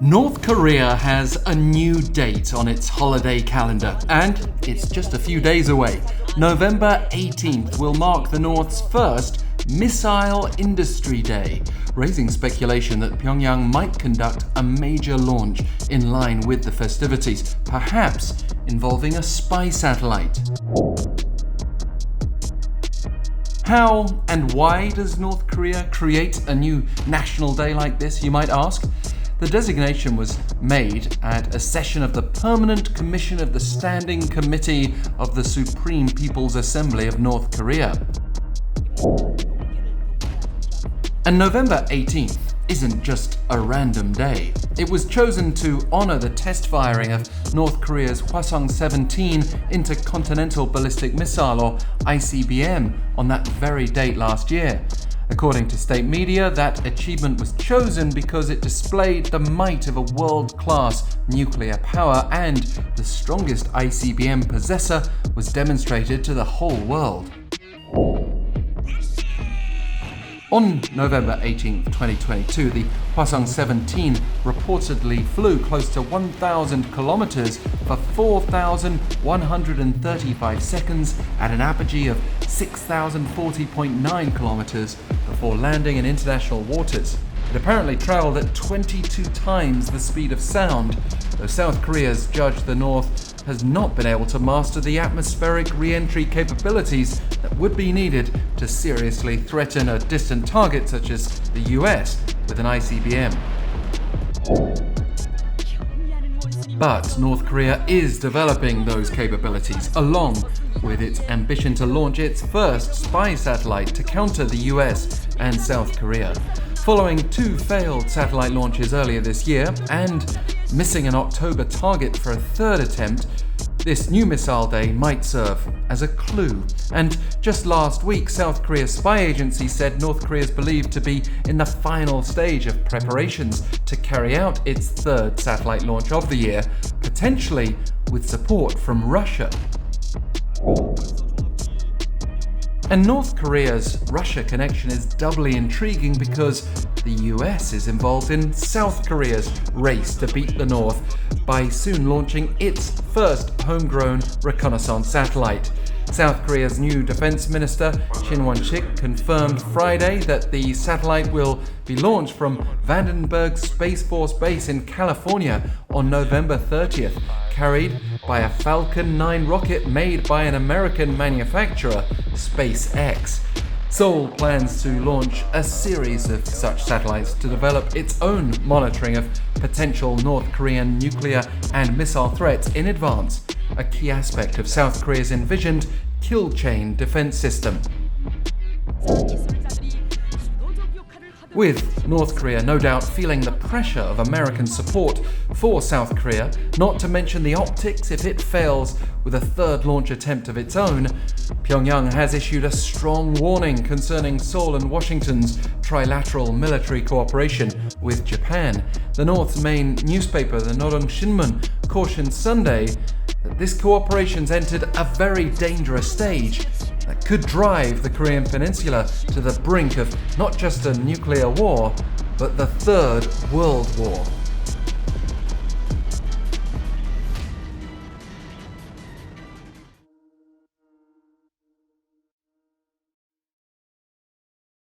North Korea has a new date on its holiday calendar, and it's just a few days away. November 18th will mark the North's first Missile Industry Day, raising speculation that Pyongyang might conduct a major launch in line with the festivities, perhaps involving a spy satellite. How and why does North Korea create a new national day like this, you might ask? The designation was made at a session of the Permanent Commission of the Standing Committee of the Supreme People's Assembly of North Korea. And November 18th isn't just a random day. It was chosen to honor the test firing of North Korea's Hwasong-17 intercontinental ballistic missile, or ICBM, on that very date last year. According to state media, that achievement was chosen because it displayed the might of a world-class nuclear power, and the strongest ICBM possessor was demonstrated to the whole world. On November 18, 2022, the Hwasong-17 reportedly flew close to 1,000 kilometers for 4,135 seconds at an apogee of 6,040.9 kilometers before landing in international waters. It apparently traveled at 22 times the speed of sound, though South Korea's judged the North has not been able to master the atmospheric re-entry capabilities that would be needed to seriously threaten a distant target such as the US with an ICBM. But North Korea is developing those capabilities, along with its ambition to launch its first spy satellite to counter the US and South Korea. Following two failed satellite launches earlier this year and missing an October target for a third attempt, this new missile day might serve as a clue. And just last week, South Korea's spy agency said North Korea is believed to be in the final stage of preparations to carry out its third satellite launch of the year, potentially with support from Russia. And North Korea's Russia connection is doubly intriguing because the US is involved in South Korea's race to beat the North by soon launching its first homegrown reconnaissance satellite. South Korea's new defense minister, Shin Won-sik, confirmed Friday that the satellite will be launched from Vandenberg Space Force Base in California on November 30th, carried by a Falcon 9 rocket made by an American manufacturer, SpaceX. Seoul plans to launch a series of such satellites to develop its own monitoring of potential North Korean nuclear and missile threats in advance, a key aspect of South Korea's envisioned kill chain defense system. With North Korea no doubt feeling the pressure of American support for South Korea, not to mention the optics if it fails with a third launch attempt of its own, Pyongyang has issued a strong warning concerning Seoul and Washington's trilateral military cooperation with Japan. The North's main newspaper, the Noreong Shinmun, cautioned Sunday that this cooperation's entered a very dangerous stage that could drive the Korean Peninsula to the brink of not just a nuclear war, but the Third World War.